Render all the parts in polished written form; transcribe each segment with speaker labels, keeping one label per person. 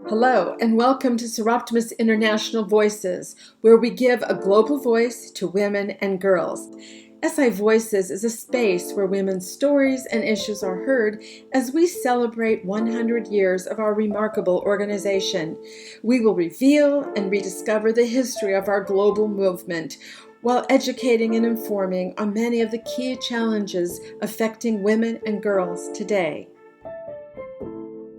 Speaker 1: Hello, and welcome to Soroptimist International Voices, where we give a global voice to women and girls. SI Voices is a space where women's stories and issues are heard as we celebrate 100 years of our remarkable organization. We will reveal and rediscover the history of our global movement while educating and informing on many of the key challenges affecting women and girls today.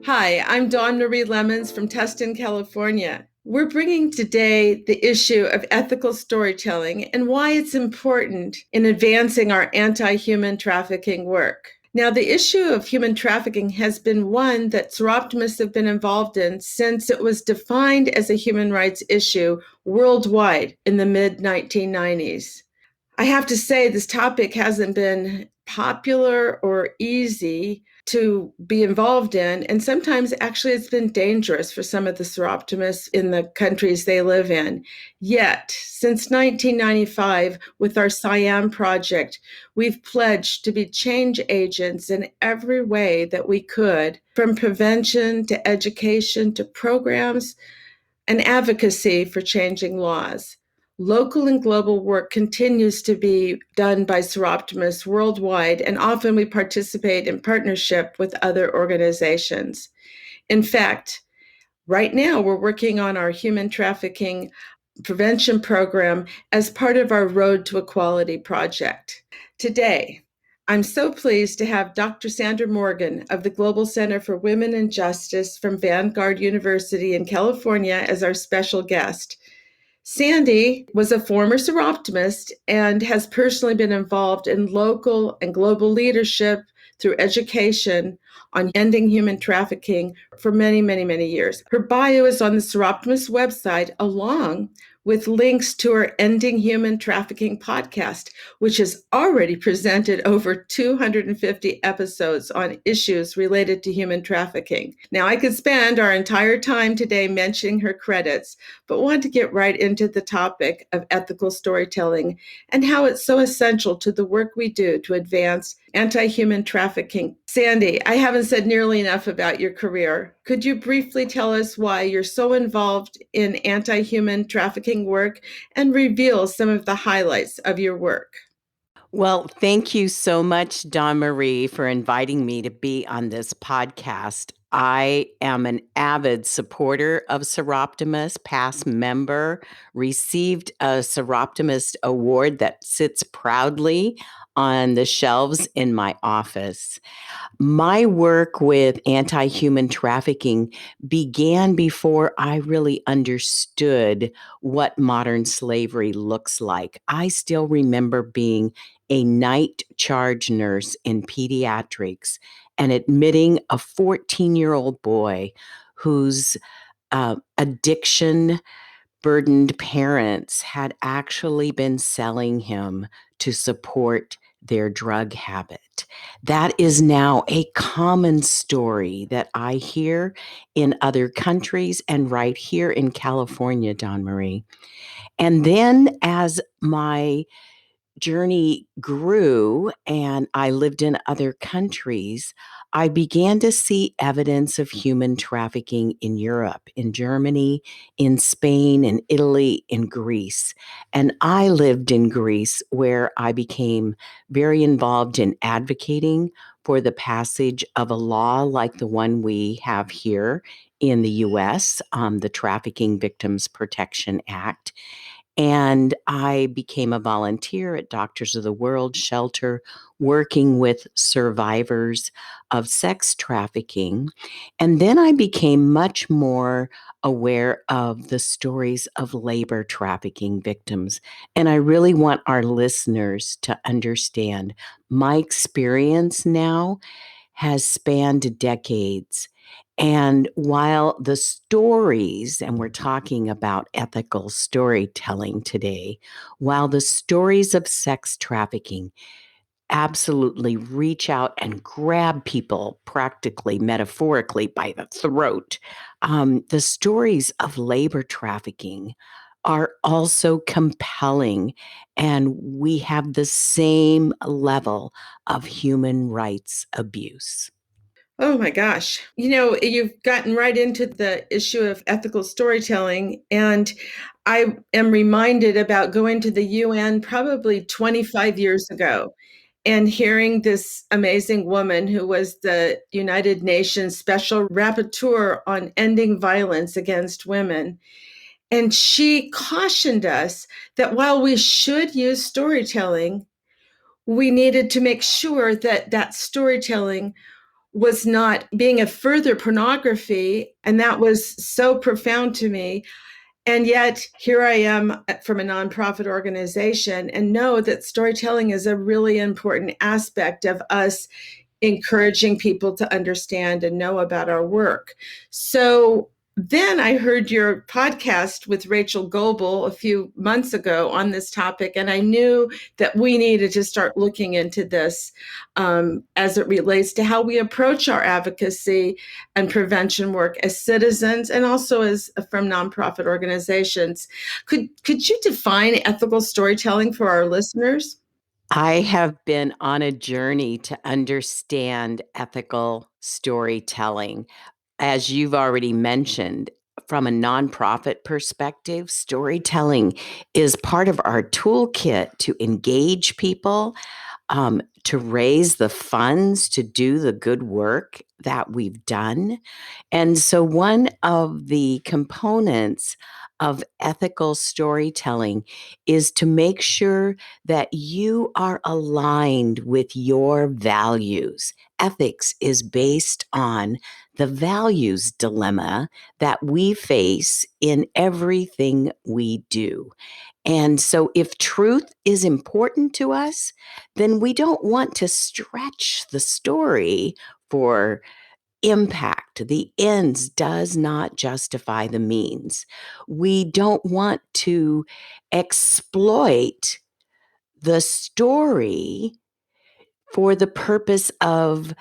Speaker 1: Hi, I'm Dawn Marie Lemonds from Tustin, California. We're bringing today the issue of ethical storytelling and why it's important in advancing our anti-human trafficking work. Now, the issue of human trafficking has been one that Soroptimists have been involved in since it was defined as a human rights issue worldwide in the mid-1990s. I have to say, this topic hasn't been popular or easy to be involved in, and sometimes actually it's been dangerous for some of the Soroptimists in the countries they live in. Yet, since 1995, with our Siam project, we've pledged to be change agents in every way that we could, from prevention to education to programs and advocacy for changing laws. Local and global work continues to be done by Soroptimists worldwide, and often we participate in partnership with other organizations. In fact, right now we're working on our human trafficking prevention program as part of our Road to Equality project. Today, I'm so pleased to have Dr. Sandra Morgan of the Global Center for Women and Justice from Vanguard University in California as our special guest. Sandy was a former Soroptimist and has personally been involved in local and global leadership through education on ending human trafficking for many, many, many years. Her bio is on the Soroptimist website, along with links to her Ending Human Trafficking podcast, which has already presented over 250 episodes on issues related to human trafficking. Now, I could spend our entire time today mentioning her credits, but want to get right into the topic of ethical storytelling and how it's so essential to the work we do to advance anti-human trafficking. Sandy, I haven't said nearly enough about your career. Could you briefly tell us why you're so involved in anti-human trafficking work and reveal some of the highlights of your work?
Speaker 2: Well, thank you so much, Dawn Marie, for inviting me to be on this podcast. I am an avid supporter of Soroptimist, past member, received a Soroptimist award that sits proudly on the shelves in my office. My work with anti-human trafficking began before I really understood what modern slavery looks like. I still remember being a night charge nurse in pediatrics and admitting a 14-year-old boy whose addiction burdened parents had actually been selling him to support their drug habit. That is now a common story that I hear in other countries and right here in California, Dawn Marie. And then as my journey grew and I lived in other countries, I began to see evidence of human trafficking in Europe, in Germany, in Spain, in Italy, in Greece. And I lived in Greece, where I became very involved in advocating for the passage of a law like the one we have here in the US, the Trafficking Victims Protection Act. And I became a volunteer at Doctors of the World shelter, working with survivors of sex trafficking. And then I became much more aware of the stories of labor trafficking victims. And I really want our listeners to understand my experience now has spanned decades. And while the stories, and we're talking about ethical storytelling today, while the stories of sex trafficking absolutely reach out and grab people practically, metaphorically by the throat, the stories of labor trafficking are also compelling, and we have the same level of human rights abuse.
Speaker 1: Oh my gosh. You've gotten right into the issue of ethical storytelling. And I am reminded about going to the UN probably 25 years ago and hearing this amazing woman who was the United Nations Special Rapporteur on ending violence against women. And she cautioned us that while we should use storytelling, we needed to make sure that that storytelling was not being a further pornography. And that was so profound to me. And yet, here I am from a nonprofit organization and know that storytelling is a really important aspect of us encouraging people to understand and know about our work. So then I heard your podcast with Rachel Goebel a few months ago on this topic, and I knew that we needed to start looking into this as it relates to how we approach our advocacy and prevention work as citizens and also as from nonprofit organizations. Could you define ethical storytelling for our listeners?
Speaker 2: I have been on a journey to understand ethical storytelling. As you've already mentioned, from a nonprofit perspective, storytelling is part of our toolkit to engage people, to raise the funds to do the good work that we've done. And so, one of the components of ethical storytelling is to make sure that you are aligned with your values. Ethics is based on the values dilemma that we face in everything we do. And so, if truth is important to us, then we don't want to stretch the story for impact. The ends does not justify the means. We don't want to exploit the story for the purpose of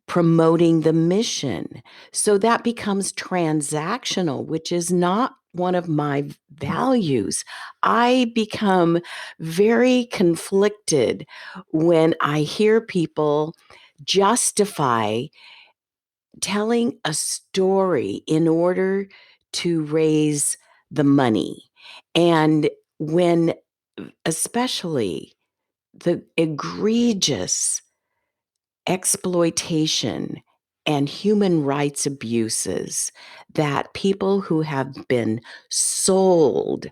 Speaker 2: promoting the mission. So that becomes transactional, which is not one of my values. I become very conflicted when I hear people justify telling a story in order to raise the money. And when, especially, the egregious exploitation and human rights abuses that people who have been sold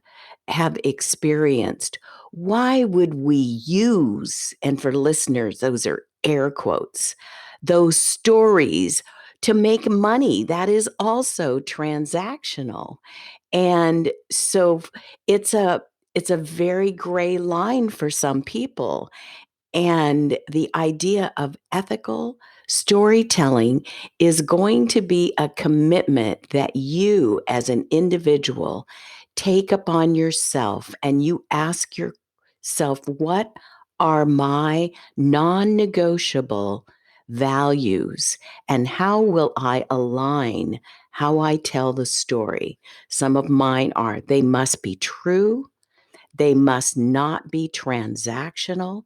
Speaker 2: have experienced, why would we use, and for listeners, those are air quotes, those stories to make money? That is also transactional. And so it's a very gray line for some people. And the idea of ethical storytelling is going to be a commitment that you, as an individual, take upon yourself and you ask yourself, what are my non negotiable values? And how will I align how I tell the story? Some of mine are they must be true, they must not be transactional.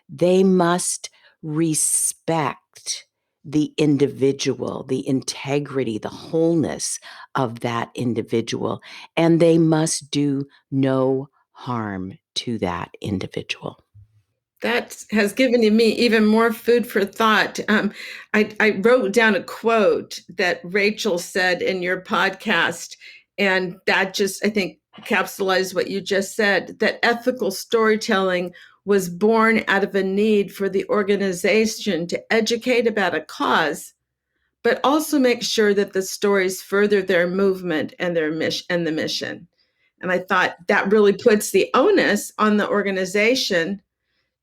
Speaker 2: They must respect the individual, the integrity, the wholeness of that individual, and they must do no harm to that individual.
Speaker 1: That has given me even more food for thought. I wrote down a quote that Rachel said in your podcast, and that just, I think, capsulized what you just said, that ethical storytelling was born out of a need for the organization to educate about a cause, but also make sure that the stories further their movement and their mission and the mission. And I thought that really puts the onus on the organization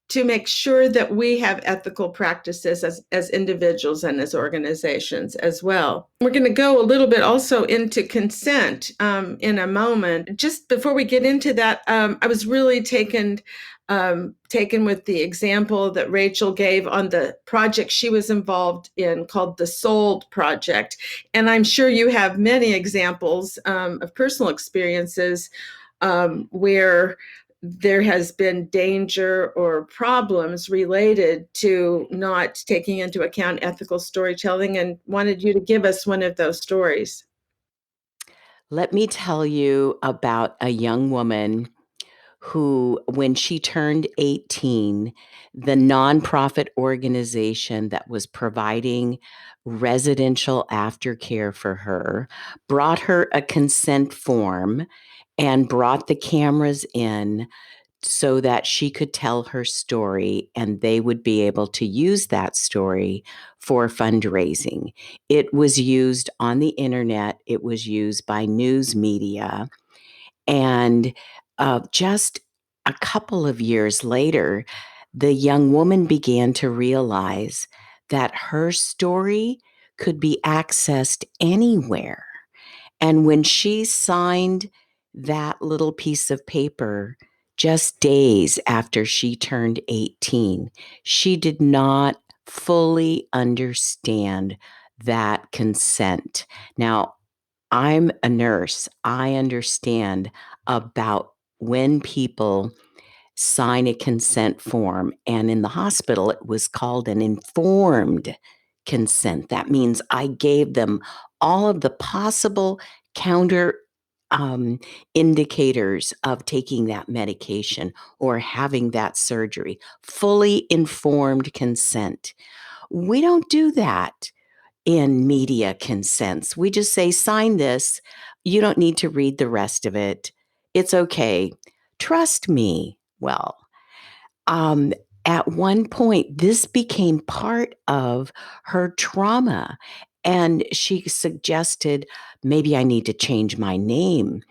Speaker 1: to make sure that we have ethical practices as individuals and as organizations as well. We're going to go a little bit also into consent in a moment. Just before we get into that, I was really taken with the example that Rachel gave on the project she was involved in called the Sold Project. And I'm sure you have many examples of personal experiences where there has been danger or problems related to not taking into account ethical storytelling, and wanted you to give us one of those stories.
Speaker 2: Let me tell you about a young woman who, when she turned 18, the nonprofit organization that was providing residential aftercare for her brought her a consent form and brought the cameras in so that she could tell her story and they would be able to use that story for fundraising. It was used on the internet, it was used by news media, and just a couple of years later, the young woman began to realize that her story could be accessed anywhere. And when she signed that little piece of paper just days after she turned 18, she did not fully understand that consent. Now, I'm a nurse. I understand about when people sign a consent form. And in the hospital, it was called an informed consent. That means I gave them all of the possible counter um, indicators of taking that medication or having that surgery. Fully informed consent. We don't do that in media consents. We just say, sign this. You don't need to read the rest of it. It's okay. Trust me. Well, um, at one point, this became part of her trauma. And she suggested, maybe I need to change my name.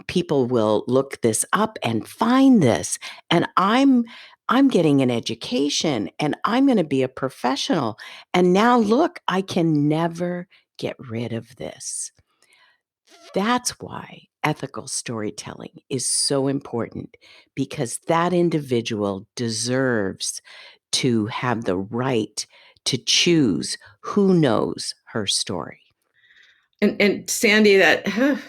Speaker 2: People will look this up and find this. And I'm getting an education and I'm going to be a professional. And now look, I can never get rid of this. That's why ethical storytelling is so important, because that individual deserves to have the right to choose who knows her story.
Speaker 1: And Sandy, that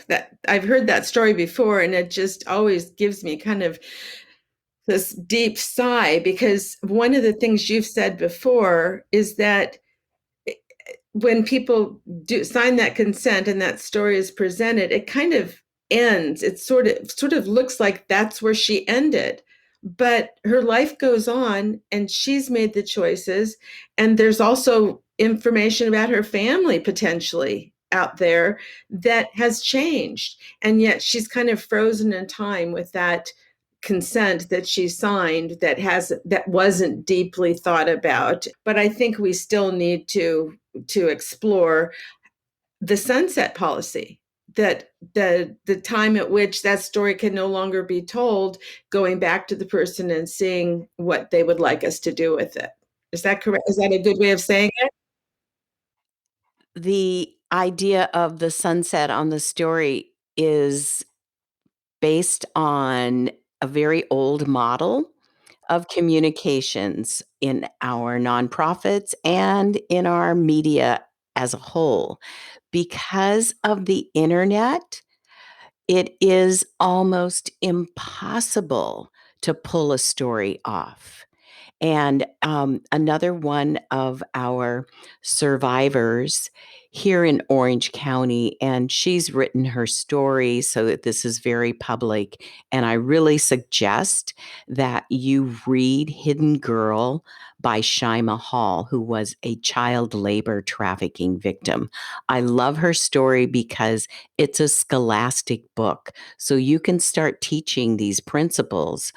Speaker 1: that I've heard that story before, and it just always gives me kind of this deep sigh, because one of the things you've said before is that when people do sign that consent and that story is presented, it kind of ends. It sort of looks like that's where she ended. But her life goes on and she's made the choices. And there's also information about her family potentially out there that has changed. And yet she's kind of frozen in time with that consent that she signed that wasn't deeply thought about. But I think we still need to explore the sunset policy, that the time at which that story can no longer be told, going back to the person and seeing what they would like us to do with it. Is that correct? Is that a good way of saying it?
Speaker 2: The idea of the sunset on the story is based on a very old model of communications in our nonprofits and in our media as a whole. Because of the internet, it is almost impossible to pull a story off. And another one of our survivors here in Orange County, and she's written her story so that this is very public. And I really suggest that you read Hidden Girl by Shima Hall, who was a child labor trafficking victim. I love her story because it's a scholastic book. So you can start teaching these principles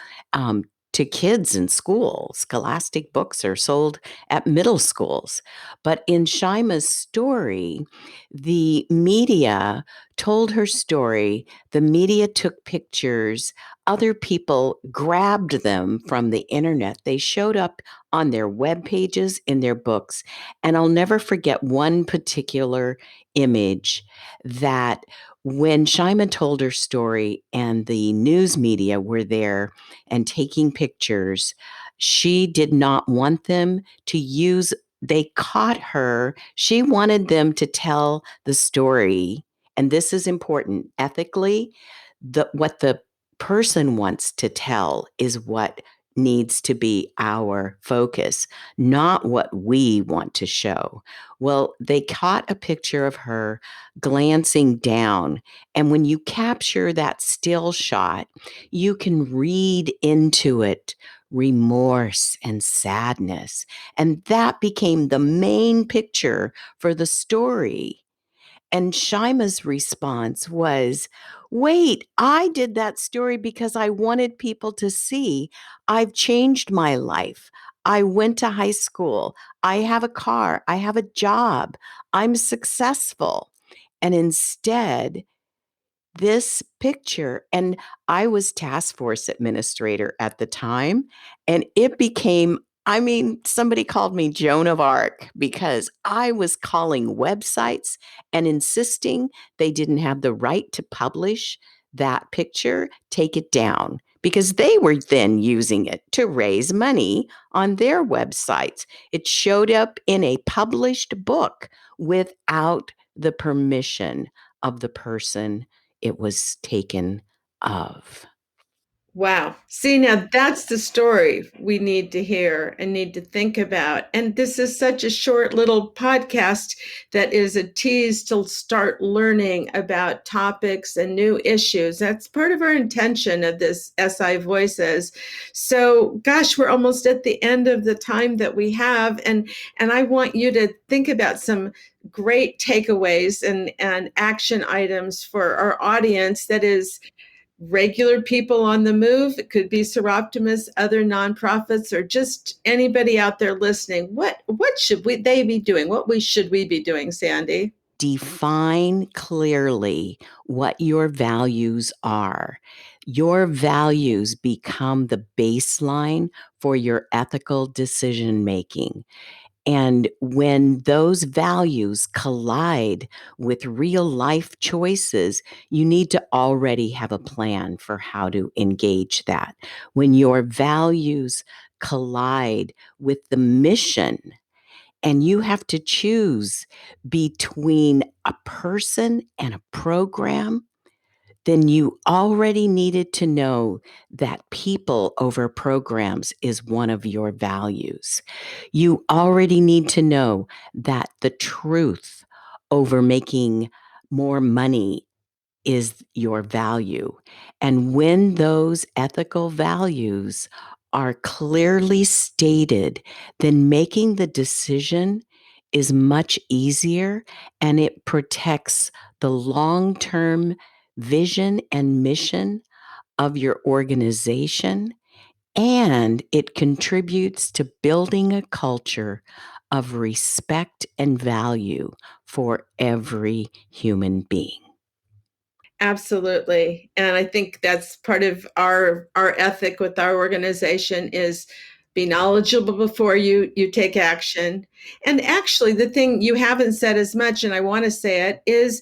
Speaker 2: to kids in school. Scholastic books are sold at middle schools. But in Shima's story, the media told her story. The media took pictures. Other people grabbed them from the internet. They showed up on their web pages, in their books. And I'll never forget one particular image that when Shima told her story and the news media were there and taking pictures, she did not want them to use, they caught her. She wanted them to tell the story. And this is important ethically. What the person wants to tell is what needs to be our focus, not what we want to show. Well, they caught a picture of her glancing down. And when you capture that still shot, you can read into it remorse and sadness. And that became the main picture for the story. And Shima's response was, wait, I did that story because I wanted people to see I've changed my life. I went to high school. I have a car. I have a job. I'm successful. And instead, this picture, and I was task force administrator at the time, and it became, I mean, somebody called me Joan of Arc because I was calling websites and insisting they didn't have the right to publish that picture, take it down, because they were then using it to raise money on their websites. It showed up in a published book without the permission of the person it was taken of.
Speaker 1: Wow. See, now that's the story we need to hear and need to think about. And this is such a short little podcast that is a tease to start learning about topics and new issues. That's part of our intention of this SI Voices. So, gosh, we're almost at the end of the time that we have. And I want you to think about some great takeaways and action items for our audience that is regular people on the move. It could be Soroptimists, other nonprofits, or just anybody out there listening. What should they be doing? Should we be doing, Sandy?
Speaker 2: Define clearly what your values are. Your values become the baseline for your ethical decision making. And when those values collide with real life choices, you need to already have a plan for how to engage that. When your values collide with the mission, and you have to choose between a person and a program, then you already needed to know that people over programs is one of your values. You already need to know that the truth over making more money is your value. And when those ethical values are clearly stated, then making the decision is much easier and it protects the long term vision and mission of your organization. And it contributes to building a culture of respect and value for every human being.
Speaker 1: Absolutely. And I think that's part of our ethic with our organization is be knowledgeable before you take action. And actually the thing you haven't said as much, and I want to say it, is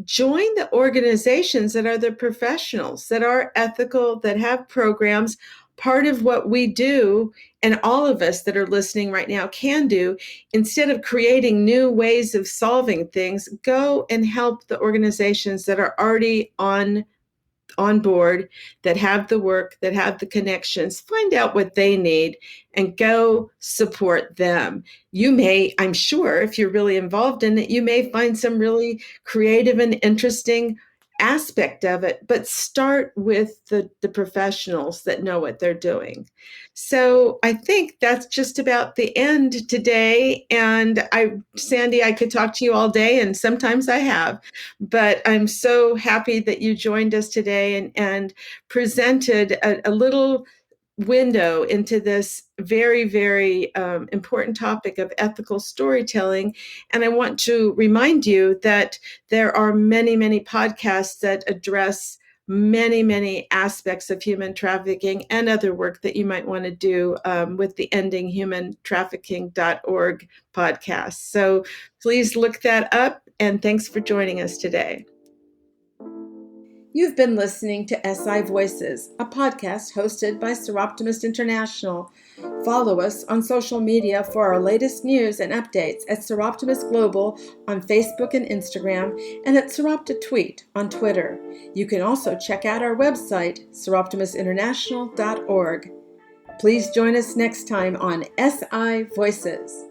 Speaker 1: join the organizations that are the professionals, that are ethical, that have programs. Part of what we do, and all of us that are listening right now can do, instead of creating new ways of solving things, go and help the organizations that are already on board, that have the work, that have the connections. Find out what they need and go support them. You may, I'm sure, if you're really involved in it, you may find some really creative and interesting aspect of it, but start with the professionals that know what they're doing. So I think that's just about the end today. And Sandy, I could talk to you all day, and sometimes I have. But I'm so happy that you joined us today and presented a little window into this very, very important topic of ethical storytelling. And I want to remind you that there are many, many podcasts that address many, many aspects of human trafficking and other work that you might want to do with the endinghumantrafficking.org podcast. So please look that up. And thanks for joining us today. You've been listening to SI Voices, a podcast hosted by Soroptimist International. Follow us on social media for our latest news and updates at Soroptimist Global on Facebook and Instagram, and at SoroptiTweet on Twitter. You can also check out our website, soroptimistinternational.org. Please join us next time on SI Voices.